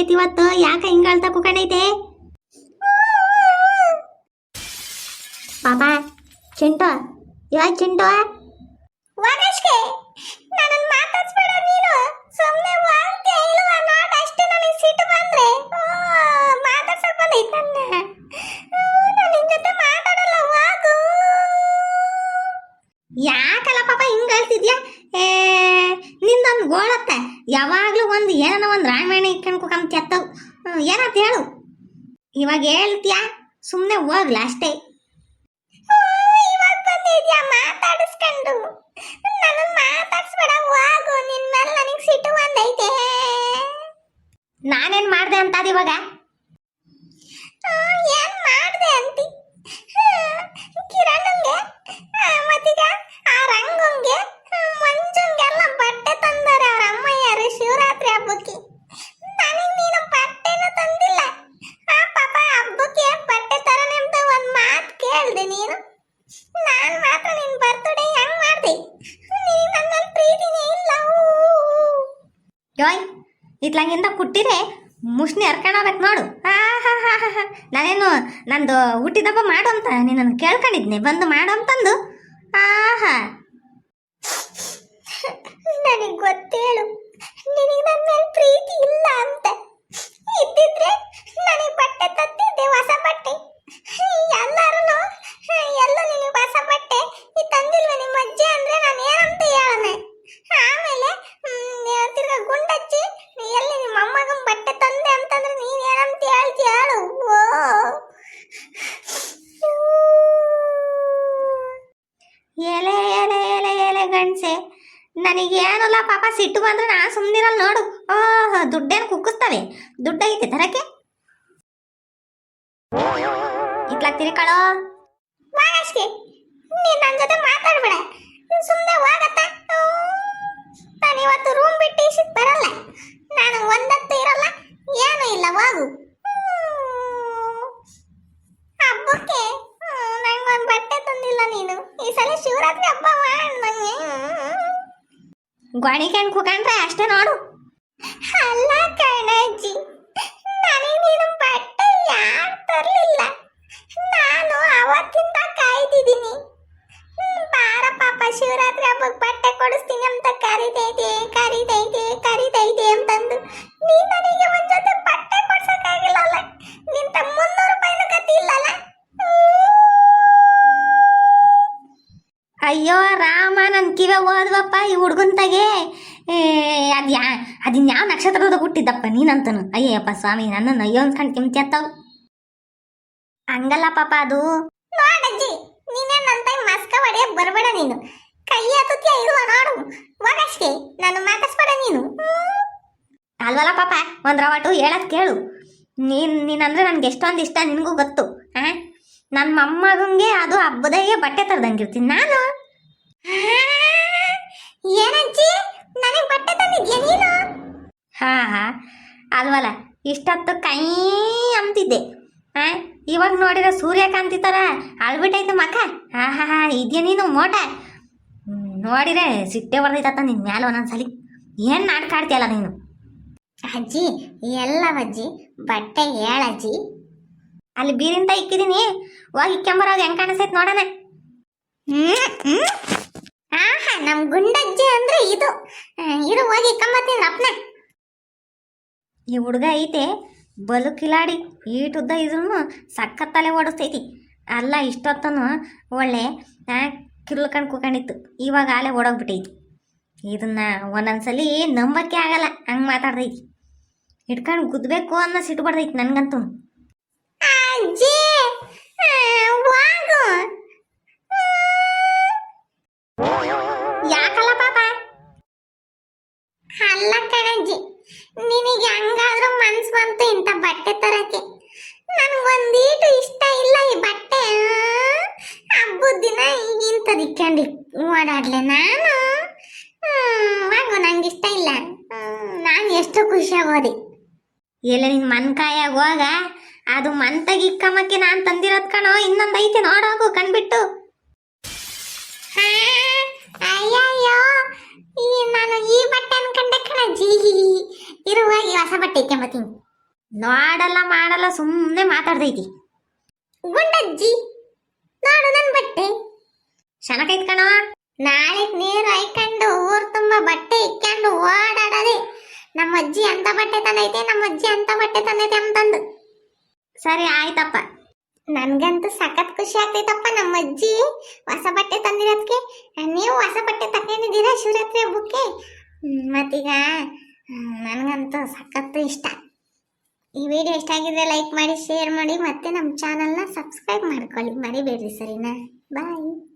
ಕುಕಂಡೈತಿ ಇವತ್ತು. ಯಾಕ ಹಿಂಗ ಅಳ್ತಾ ಕುಕಂಡೈತೆ? ಪಾಪ ಚಿಂಟು, ಇವಾಗ ಚಿಂಟು ವಾಗಶ್ಕೆ ನನ್ನ ಮಾತಾಡ್ಸ್ಬೇಡ ನೀನು. ಸುಮ್ಮನೆ ವಾಗ್ತೀಯ ಇಲ್ವಾ? ನಾಟ್ ಅಷ್ಟೇ ನನಗೆ ಸಿಟ್ಟು ಬಂದ್ರೆ ಮಾತಾಡ್ಸಕ್ ಬಂದೈತೆ ನನ್ನ. ನಾನು ನಿನ್ ಜೊತೆ ಮಾತಾಡಲ್ಲ, ವಾಗು. ಯಾಕಲ್ಲ ಪಾಪ ಹಿಂಗ ಅಳ್ತಿದ್ಯಾ? ನಿಂದೊಂದು ಗೋಳತ್ತ ಯಾವಾಗ್ಲೂ ಒಂದು ಏನನ ಒಂದು ರಾಮಾಯಣ ಇಟ್ಕೊಂಡು ಕುಕಂತ ಕೆತ್ತವು. ಏನಂತ ಹೇಳು? ಇವಾಗ ಹೇಳ್ತೀಯಾ? ಸುಮ್ಮನೆ ಹೋಗ್ಲ ಅಷ್ಟೇ. ಇವಾಗ ಬಂದಿದ್ಯಾ ಮಾತಾಡಿಸ್ಕೊಂಡು? ನನ್ನ ಮಾತಾಡ್ಸ್ಬೇಡ, ವಾಗು. ನಿನ್ ಮೇಲೆ ನನಗೆ ಸಿಟ್ಟು ಬಂದೈತೆ. ನಾನೇನ್ ಮಾಡ್ದೆ ಅಂತ ಅದು ಇವಾಗ? ಏನ್ ಮಾಡ್ದೆ ಅಂತಿ? ಕಿರಣಂಗೆ ಮತ್ತೀಗ ಆ ರಂಗಂಗೆ ಮಂಜಂಗೆಲ್ಲ ಬಟ್ಟೆ ತಂದಾರೆ ಅವ್ರ ಅಮ್ಮಯ್ಯರು ಶಿವರಾತ್ರಿ ಹಬ್ಬಕ್ಕೆ. ನನಗೆ ನೀನು ಬಟ್ಟೆನೂ ತಂದಿಲ್ಲ. ಆ ಪಾಪ ಹಬ್ಬಕ್ಕೆ ಬಟ್ಟೆ ತರನೆ ಅಂತ ಒಂದ್ ಮಾತು ಕೇಳ್ದೆ ನೀನು. ನಾನ್ ಮಾತ್ರ ನಿನ್ ಬರ್ತಡೇ ಹೆಂಗ್ ಮಾಡ್ದೆ? ನೀನು ನನ್ನ ಪ್ರೀತಿನೇ ಇಲ್ಲ. ಯೋಯ್ ಇತ್ಲಂಗಿಂದ ಕುಟ್ಟಿರೆ ಮುಷ್ಣಿ ಹರ್ಕೊಂಡೋಗ್ಬೇಕು ನೋಡು. ನಾನೇನು ನಂದು ಹುಟ್ಟಿದಬ್ಬ ಮಾಡು ಅಂತ ನೀನನ್ನು ಕೇಳ್ಕೊಂಡಿದ್ನೆ, ಬಂದು ಮಾಡು ಅಂತಂದು. ಆಹಾ, ನನಗೆ ಗೊತ್ತೇಳು, ನಿನಗೆ ನನ್ನ ಮೇಲೆ ಪ್ರೀತಿ ಇಲ್ಲ ಅಂತ. ಇದ್ದಿದ್ರೆ ನನಗೆ ಬಟ್ಟೆ ತತ್ತಿದ್ದೆ, ಹೊಸ ಬಟ್ಟೆ. ಎಲ್ಲರೂ ಎಲ್ಲ ನಿನಗೆ ಹೊಸ ಬಟ್ಟೆ ಈ ತಂದಿಲ್ವ ನಿಮ್ಮ ಅಜ್ಜಿ ಅಂದ್ರೆ ನಾನು ಏನಂತ ಹೇಳನೆ. ಆಮೇಲೆ ತಿರ್ಗಾ ಗುಂಡಚ್ಚಿ ಎಲ್ಲಿ ನಿಮ್ಮ ಅಮ್ಮಗಂ ಬಟ್ಟೆ ತಂದೆ ಅಂತಂದ್ರೆ ನೀನ್ ಏನಂತ ಹೇಳ್ತೀಯ ಹೇಳು? ಎಲೆ ಎಲೆ ಎಲೆ ಎಲೆ ಗಂಡ್ಸೆ, ನನಗೇನಲ್ಲ ಪಾಪ ಸಿಟ್ಟು ಬಂದ್ರೆ ನಾ ಸುಮ್ಮನಿರಲ್ಲ ನೋಡು. ಓಹ್, ದುಡ್ಡೇನು ಕುಕ್ಕಿಸ್ತವೆ? ದುಡ್ಡು ಐತೆ ತರಕ್ಕೆ? ಇತ್ಲಾಗ ತಿರ್ಕಳೋ. ವಾಗಶ್ಕೆ, ನೀನ್ ನನ್ನ ಜೊತೆ ಮಾತಾಡ್ಬೇಡ, ಸುಮ್ಮನೆ ಹೋಗತ್ತ. ನಾನು ಇವತ್ತು ರೂಮ್ ಬಿಟ್ಟು ಇಸಿಕ್ ಬರಲ್ಲ. ನಾನು ಒಂದತ್ತು ಇರಲ್ಲ, ಏನು ಇಲ್ಲ, ಹೋಗು. ಹಬ್ಬಕ್ಕೆ ನಂಗೊಂದು ಬಟ್ಟೆ ತಂದಿಲ್ಲ ನೀನು. ಈ ಸಲ ಶಿವರಾತ್ರಿ ಹಬ್ಬ ಮಾಡ್ ನಂಗೆ. ಗೋಣಿಕೆನ್ ಕುಕಂಡ್ರೆ ಅಷ್ಟೇ ನೋಡು. ಅಲ್ಲ ಕಣಜ್ಜಿ, ನನಗೆ ನೀನು ಬಟ್ಟೆ ಯಾರು ತರಲಿಲ್ಲ. ನಾನು ಅವತ್ತಿಂದ ಕಾಯ್ತಿದ್ದೀನಿ. ಬಾರ ಪಾಪ ಶಿವರಾತ್ರಿ ಹಬ್ಬಕ್ಕೆ ಬಟ್ಟೆ ಕೊಡಿಸ್ತೀನಿ ಅಂತ ಕರಿತೈತೆ ಅಂತಂದು ನೀನು ನನಗೆ ಒಂದ್ ಜೊತೆ ಬಟ್ಟೆ ಕೊಡ್ಸಕ್ಕಾಗಿಲ್ಲಲ್ಲ. ನಿಂತ 300 ರೂಪಾಯಿನ ಗತಿ ಇಲ್ಲಲ್ಲ. ಅಯ್ಯೋ ರಾಮ, ನನ್ನ ಕಿವೆ ಹೋದ್ವಪ್ಪ ಈ ಹುಡುಗಂತಾಗೆ. ಅದಿನ್ಯಾವ ನಕ್ಷತ್ರದಾಗ ಹುಟ್ಟಿದ್ದಪ್ಪ ನೀನಂತನು. ಅಯ್ಯಪ್ಪ ಸ್ವಾಮಿ, ನನ್ನನ್ನು ಅಯ್ಯೋ ಅನ್ಸ್ಕೊಂಡು ಕಿಮ್ತಿಯತ್ತವು. ಹಂಗಲ್ಲ ಪಾಪ ಅದು. ನೋಡಜ್ಜಿ, ನೀನೇನಂತ ಮಸ್ಕ ಹೊಡೆಯಕ್ ಬರ್ಬೇಡ ನೀನು. ಕೈ ಹತ್ತುತ್ತೀಯ ಇಲ್ವಾ ನೋಡು. ವಾಗಶ್ಕೆ, ನಾನು ಮಾತಾಡ್ಸ್ಬೇಡ ನೀನು. ಅಲ್ವಲ್ಲ ಪಾಪ, ಒಂದು ರವಾಟು ಹೇಳೋದು ಕೇಳು. ನೀನಂದ್ರೆ ನನಗೆ ಎಷ್ಟೊಂದು ಇಷ್ಟ, ನಿನಗೂ ಗೊತ್ತು. ನನ್ನ ಮೊಮ್ಮಗಂಗೆ ಅದು ಹಬ್ಬದಾಗೆ ಬಟ್ಟೆ ತರದಂಗಿರ್ತೀನಿ ನಾನು. ಏನಜ್ಜಿ, ನನಗೆ ಬಟ್ಟೆ ತಂದಿದ್ಯಾ ನೀನು? ಹಾ ಅಲ್ವಲ್ಲ, ಇಷ್ಟೊತ್ತು ಕೈ ಅಂತಿದ್ದೆ. ಇವಾಗ ನೋಡಿರೋ ಸೂರ್ಯಕಾಂತಿ ಥರ ಅಳ್ಬಿಟ್ಟೈತೆ ಮಕ್ಕ. ಹಾ ಇದೆಯಾ ನೀನು ಮೋಟ? ನೋಡಿರೆ ಸಿಟ್ಟೆ ಬರ್ದೈತತ್ತ ನಿನ್ನ ಮ್ಯಾಲ ಒಂದೊಂದ್ಸಲಿ. ಏನು ನಾಟಕ ಆಡ್ತೀಯಲ್ಲ ನೀನು? ಅಜ್ಜಿ ಎಲ್ಲವಜ್ಜಿ, ಬಟ್ಟೆ ಹೇಳಜ್ಜಿ. ಅಲ್ಲಿ ಬೀರಿಂತ ಇಕ್ಕಿದೀನಿ, ಹೋಗಿ ಇಕ್ಕೆಂಬರೋಗಿ ಹೆಂಗೆ ಕಾಣಿಸ್ತೈತೆ ನೋಡೋಣ. ಆಹಾ, ನಮ್ ಗುಂಡಜ್ಜಿ ಅಂದ್ರೆ ಇದು. ಇದು ಹೋಗಿ ಇಕ್ಕಂಬತ್ತೀನಿ ಅಪ್ನ. ಈ ಹುಡುಗ ಐತೆ ಬಲು ಕಿಲಾಡಿ, ಈಟುದ್ದ ಇದ್ರೂ ಸಖತ್ತಲೆ ಓಡಿಸ್ತೈತಿ. ಅಲ್ಲ ಇಷ್ಟೊತ್ತನು ಒಳ್ಳೆ ಕಿರ್ಲ್ಕಂಡು ಕುಕೊಂಡಿತ್ತು, ಇವಾಗ ಆಲೆ ಓಡೋಗ್ಬಿಟ್ಟೈತಿ. ಇದನ್ನ ಒಂದೊಂದ್ಸಲಿ ನಂಬಕ್ಕೆ ಆಗಲ್ಲ, ಹಂಗೆ ಮಾತಾಡ್ದೈತಿ. ಹಿಡ್ಕೊಂಡು ಗುದ್ದಬೇಕು ಅನ್ನೋ ಸಿಟ್ಟು ಬಡ್ದೈತಿ ನನಗಂತೂ. ಅಜ್ಜಿ ವಾಗು. ಯಾಕಲ್ಲ ಪಾಪ? ಅಲ್ಲ ಕಣಜ್ಜಿ, ನಿನಗೆ ಹಂಗಾದ್ರೂ ಮನ್ಸು ಬಂತು ಇಂಥ ಬಟ್ಟೆ ತರಕ್ಕೆ. ನನಗೊಂದೀಟು ಇಷ್ಟ ಇಲ್ಲ ಈ ಬಟ್ಟೆ. ಹಬ್ಬದ ದಿನ ಇಂಥದಿಕ್ಕೊಂಡು ಓಡಾಡ್ಲೆ ನಾನು. ವಾಗು, ನಂಗೆ ಇಷ್ಟ ಇಲ್ಲ. ನಾನು ಎಷ್ಟು ಖುಷಿಯಾಗೋದೆ. ಎಲ್ಲ ನಿನ್ನ ಮನ್ಕಾಯಾಗ ಹೋಗ, ಅದು ಮಂತಗಿಕ್ಕಮ್ಮಕ್ಕೆ ನಾನು ತಂದಿರೋದು ಕಣೋ. ಇನ್ನೊಂದು ಐತೆ ನೋಡೋಗು ಕಣ್ಬಿಟ್ಟು. ಅಯ್ಯಯ್ಯೋ, ನಾನು ಈ ಬಟ್ಟೆ ಅನ್ಕೊಂಡೆ ಕಣಜ್ಜಿ. ಇರುವಾಗಿ ಹೊಸ ಬಟ್ಟೆ ಇಕ್ಕೊಂಬತ್ತೀನಿ. ನೋಡಲ್ಲ ಮಾಡಲ್ಲ ಸುಮ್ಮನೆ ಮಾತಾಡ್ದೈತಿ. ಗುಂಡಜ್ಜಿ ನೋಡು ನನ್ನ ಬಟ್ಟೆ. ಶನಕೈತ್ ಕಣ. ನಾಳೆ ನೀರು ಹಾಯ್ಕೊಂಡು ಊರ್ ತುಂಬಾ ಬಟ್ಟೆ ಇಕ್ಕೊಂಡು ಓಡಾಡದೆ. ನಮ್ಮ ಅಜ್ಜಿ ಅಂತ ಬಟ್ಟೆ ತಂದೈತೆ, ನಮ್ಮ ಅಜ್ಜಿ ಅಂತ ಬಟ್ಟೆ ತಂದೈತೆ ಅಂತಂದು. ಸರಿ ಆಯ್ತಪ್ಪ. ನನ್ಗಂತೂ ಸಖತ್ ಖುಷಿ ಆಗ್ತೈತಪ್ಪ ನಮ್ಮ ಅಜ್ಜಿ ಹೊಸ ಬಟ್ಟೆ ತಂದಿರೋದಕ್ಕೆ. ನೀವು ಹೊಸ ಬಟ್ಟೆ ತಗೊಂಡಿದ್ದೀರಾ ಶಿವರಾತ್ರಿ ಹಬ್ಬಕ್ಕೆ. ಮತ್ತೀಗ ನನಗಂತೂ ಸಖತ್ ಇಷ್ಟ. ಈ ವಿಡಿಯೋ ಇಷ್ಟ ಆಗಿದ್ರೆ ಲೈಕ್ ಮಾಡಿ, ಶೇರ್ ಮಾಡಿ, ಮತ್ತೆ ನಮ್ಮ ಚಾನಲ್ನ ಸಬ್ಸ್ಕ್ರೈಬ್ ಮಾಡ್ಕೊಳ್ಳಿ ಮರಿಬೇಡ್ರಿ. ಸರಿನಾ? ಬಾಯ್.